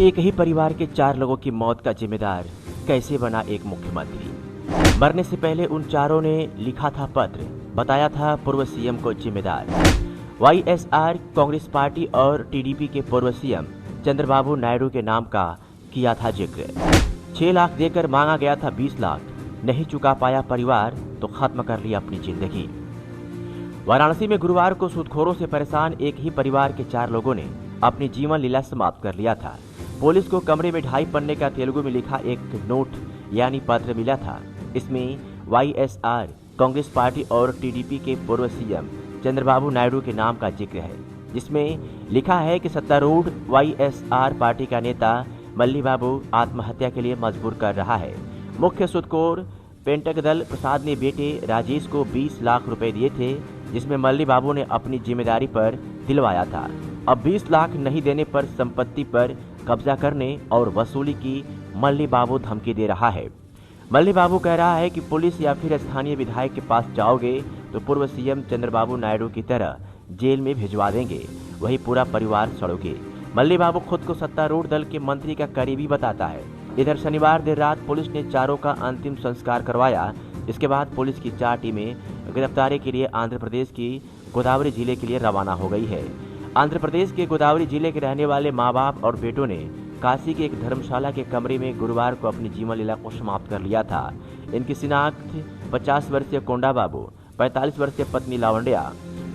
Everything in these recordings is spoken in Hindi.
एक ही परिवार के 4 लोगों की मौत का जिम्मेदार कैसे बना एक मुख्यमंत्री। मरने से पहले उन चारों ने लिखा था पत्र, बताया था पूर्व सीएम को जिम्मेदार। वाईएसआर कांग्रेस पार्टी और टीडीपी के पूर्व सीएम चंद्रबाबू नायडू के नाम का किया था जिक्र। 6 लाख देकर मांगा गया था 20 लाख, नहीं चुका पाया परिवार तो खत्म कर लिया अपनी जिंदगी। वाराणसी में गुरुवार को सूदखोरों से परेशान एक ही परिवार के 4 लोगों ने अपनी जीवन लीला समाप्त कर लिया था। पुलिस को कमरे में 2.5 पन्ने का तेलुगु में लिखा एक नोट यानी पत्र मिला था। इसमें वाईएसआर कांग्रेस पार्टी और टीडीपी के पूर्व सीएम चंद्रबाबू नायडू के नाम का जिक्र है, जिसमें लिखा है कि सत्तारूढ़ वाईएसआर पार्टी का नेता मल्ली बाबू आत्महत्या के लिए मजबूर कर रहा है। मुख्य सूदखोर पेंटकदल प्रसाद ने बेटे राजेश को 20 लाख रुपए दिए थे, जिसमें मल्ली बाबू ने अपनी जिम्मेदारी पर दिलवाया था। अब 20 लाख नहीं देने पर संपत्ति पर कब्जा करने और वसूली की मल्ली बाबू धमकी दे रहा है। मल्ली बाबू कह रहा है कि पुलिस या फिर स्थानीय विधायक के पास जाओगे तो पूर्व सीएम चंद्रबाबू नायडू की तरह जेल में भिजवा देंगे, वही पूरा परिवार सड़ोगे। मल्ली बाबू खुद को सत्तारूढ़ दल के मंत्री का करीबी बताता है। इधर शनिवार देर रात पुलिस ने चारों का अंतिम संस्कार करवाया। इसके बाद पुलिस की 4 टीमें गिरफ्तारी के लिए आंध्र प्रदेश की गोदावरी जिले के लिए रवाना हो गई है। आंध्र प्रदेश के गोदावरी जिले के रहने वाले माँ बाप और बेटों ने काशी के एक धर्मशाला के कमरे में गुरुवार को अपनी जीवन लीला को समाप्त कर लिया था। इनकी शिनाख्त 50 वर्षीय कोंडा बाबू, 45 वर्षीय पत्नी लावंडिया,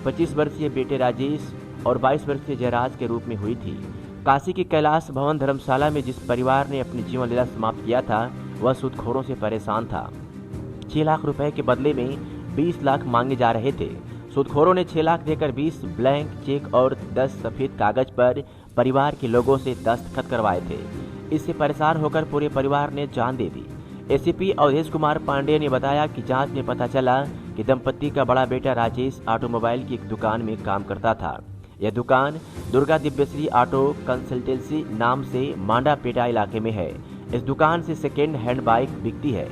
25 वर्षीय बेटे राजेश और 22 वर्षीय जयराज के रूप में हुई थी। काशी की कैलाश भवन धर्मशाला में जिस परिवार ने अपनी जीवन लीला समाप्त किया था वह सूदखोरों से परेशान था। 6 लाख रुपए के बदले में 20 लाख मांगे जा रहे थे। सूदखोरों ने 6 लाख देकर 20 ब्लैंक चेक और 10 सफेद कागज पर परिवार के लोगों से दस्तखत करवाए थे। इससे परेशान होकर पूरे परिवार ने जान दे दी। एसीपी अवधेश कुमार पांडे ने बताया कि जांच में पता चला कि दंपत्ति का बड़ा बेटा राजेश ऑटोमोबाइल की एक दुकान में काम करता था। यह दुकान दुर्गा दिव्यश्री ऑटो कंसल्टेंसी नाम से मांडापेटा इलाके में है। इस दुकान से सेकेंड हैंड बाइक बिकती है।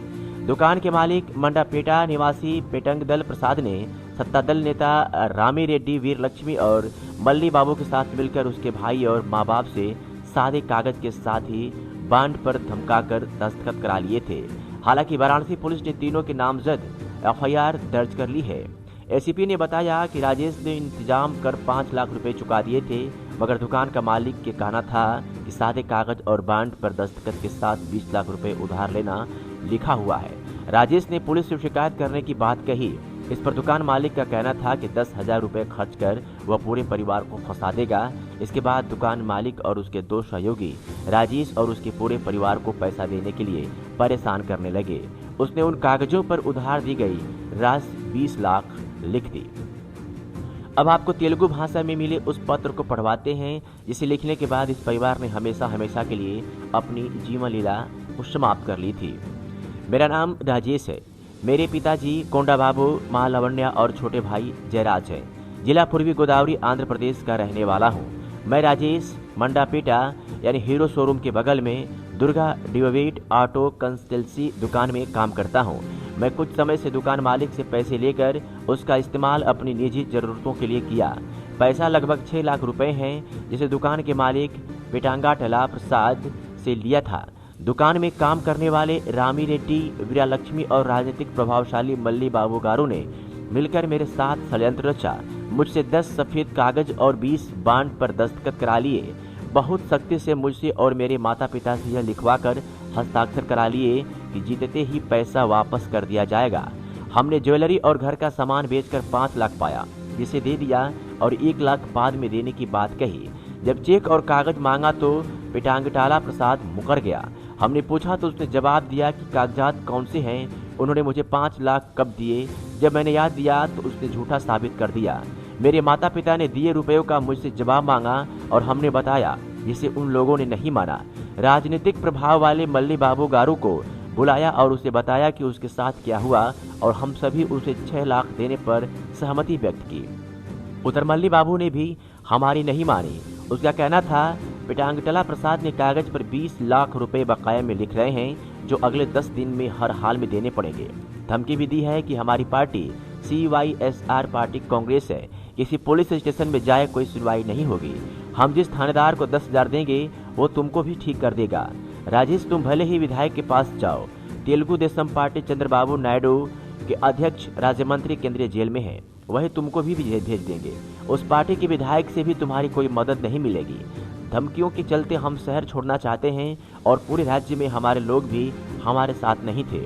दुकान के मालिक मंडापेटा निवासी पेटंगदल प्रसाद ने सत्तादल नेता रामी रेड्डी वीरलक्ष्मी और मल्ली बाबू के साथ मिलकर उसके भाई और माँ बाप से सादे कागज के साथ ही बांड पर धमकाकर दस्तखत करा लिए थे। हालांकि वाराणसी पुलिस ने तीनों के नामजद एफआईआर दर्ज कर ली है। एसीपी ने बताया कि राजेश ने इंतजाम कर 5 लाख रुपए चुका दिए थे, मगर दुकान का मालिक के कहना था कि सादे कागज और बांड पर दस्तखत के साथ 20 लाख रुपए उधार लेना लिखा हुआ है। राजेश ने पुलिस से शिकायत करने की बात कही। इस पर दुकान मालिक का कहना था कि 10,000 रुपए खर्च कर वह पूरे परिवार को फंसा देगा। इसके बाद दुकान मालिक और उसके 2 सहयोगी राजेश और उसके पूरे परिवार को पैसा देने के लिए परेशान करने लगे। उसने उन कागजों पर उधार दी गई राशि 20 लाख लिख दी। अब आपको तेलुगु भाषा में मिले उस पत्र को पढ़वाते हैं, जिसे लिखने के बाद इस परिवार ने हमेशा के लिए अपनी जीवन लीला को समाप्त कर ली थी। मेरा नाम राजेश है। मेरे पिताजी कोंडा बाबू, माँ लावण्या और छोटे भाई जयराज है। जिला पूर्वी गोदावरी आंध्र प्रदेश का रहने वाला हूँ। मैं राजेश मंडापेटा यानी हीरो शोरूम के बगल में दुर्गा डिवेट ऑटो कंसल्टेंसी दुकान में काम करता हूँ। मैं कुछ समय से दुकान मालिक से पैसे लेकर उसका इस्तेमाल अपनी निजी जरूरतों के लिए किया। पैसा लगभग 6 लाख रुपए हैं, जिसे दुकान के मालिक पेटांगाटला प्रसाद से लिया था। दुकान में काम करने वाले रामी रेड्डी, वीरालक्ष्मी और राजनीतिक प्रभावशाली मल्ली बाबू गारू ने मिलकर मेरे साथ षड्यंत्र रचा। मुझसे 10 सफेद कागज और 20 बांड पर दस्तखत करा लिए। बहुत सख्ती से मुझसे और मेरे माता पिता से यह लिखवा कर हस्ताक्षर करा लिए कि जीतते ही पैसा वापस कर दिया जाएगा। हमने ज्वेलरी और घर का सामान बेचकर 5 लाख पाया, जिसे दे दिया और 1 लाख बाद में देने की बात कही। जब चेक और कागज मांगा तो पेटांगटाला प्रसाद मुकर गया। हमने पूछा तो उसने जवाब दिया कि कागजात कौन से हैं। उन्होंने मुझे 5 लाख कब दिए। जब मैंने याद दिया तो उसने झूठा साबित कर दिया। मेरे माता पिता ने दिए रुपयों का मुझसे जवाब मांगा और हमने बताया, जिसे उन लोगों ने नहीं माना। राजनीतिक प्रभाव वाले मल्ली बाबू गारू को बुलाया और उसे बताया कि उसके साथ क्या हुआ और हम सभी उसे 6 लाख देने पर सहमति व्यक्त की। उधर मल्ली बाबू ने भी हमारी नहीं मानी। उसका कहना था पेटांगटला प्रसाद ने कागज पर 20 लाख रुपए बकाया में लिख रहे हैं, जो अगले 10 दिन में हर हाल में देने पड़ेंगे। धमकी भी दी है कि हमारी पार्टी CYSR पार्टी कांग्रेस है, किसी पुलिस स्टेशन में जाए कोई सुनवाई नहीं होगी। हम जिस थानेदार को 10,000 देंगे वो तुमको भी ठीक कर देगा। राजेश, तुम भले ही विधायक के पास जाओ। तेलुगु देशम पार्टी चंद्रबाबू नायडू के अध्यक्ष राज्य मंत्री केंद्रीय जेल में हैं, वही तुमको भी भेज देंगे। उस पार्टी के विधायक से भी तुम्हारी कोई मदद नहीं मिलेगी। धमकियों के चलते हम शहर छोड़ना चाहते हैं और पूरे राज्य में हमारे लोग भी हमारे साथ नहीं थे।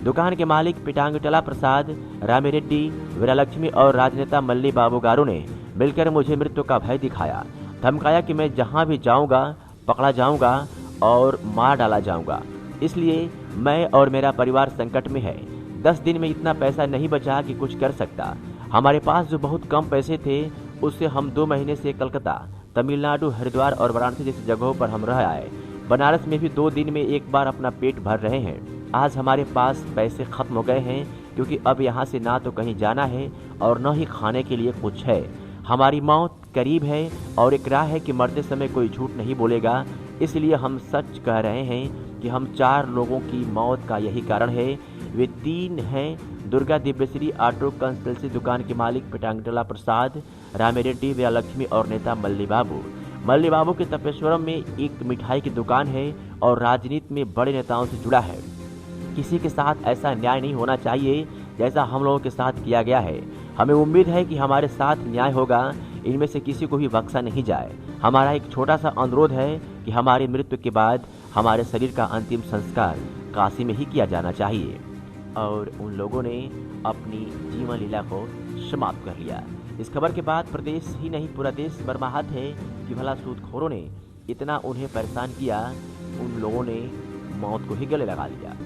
दुकान के मालिक पिटांगटला प्रसाद, रामिरेड्डी, वीरालक्ष्मी और राजनेता मल्ली बाबू गारू ने मिलकर मुझे मृत्यु का भय दिखाया, धमकाया कि मैं जहां भी जाऊंगा पकड़ा जाऊंगा और मार डाला जाऊंगा। इसलिए मैं और मेरा परिवार संकट में है। 10 दिन में इतना पैसा नहीं बचा कि कुछ कर सकता। हमारे पास जो बहुत कम पैसे थे उससे हम 2 महीने से कलकत्ता, तमिलनाडु, हरिद्वार और वाराणसी जैसी जगहों पर हम रह आए। बनारस में भी 2 दिन में एक बार अपना पेट भर रहे हैं। आज हमारे पास पैसे खत्म हो गए हैं क्योंकि अब यहाँ से ना तो कहीं जाना है और न ही खाने के लिए कुछ है। हमारी मौत करीब है और एक राह है कि मरते समय कोई झूठ नहीं बोलेगा। इसलिए हम सच कह रहे हैं कि हम 4 लोगों की मौत का यही कारण है। वे 3 हैं, दुर्गा दिव्यश्री ऑटो कंसल्टेंसी दुकान के मालिक पिटांगटला प्रसाद, रामिरेड्डी, वीरालक्ष्मी और नेता मल्ली बाबू। मल्ली बाबू के तपेश्वरम में एक मिठाई की दुकान है और राजनीति में बड़े नेताओं से जुड़ा है। किसी के साथ ऐसा न्याय नहीं होना चाहिए जैसा हम लोगों के साथ किया गया है। हमें उम्मीद है कि हमारे साथ न्याय होगा, इनमें से किसी को भी बख्शा नहीं जाए। हमारा एक छोटा सा अनुरोध है कि हमारी मृत्यु के बाद हमारे शरीर का अंतिम संस्कार काशी में ही किया जाना चाहिए। और उन लोगों ने अपनी जीवन लीला को समाप्त कर लिया। इस खबर के बाद प्रदेश ही नहीं पूरा देश बर्माहत है कि भला सूदखोरों ने इतना उन्हें परेशान किया, उन लोगों ने मौत को ही गले लगा लिया।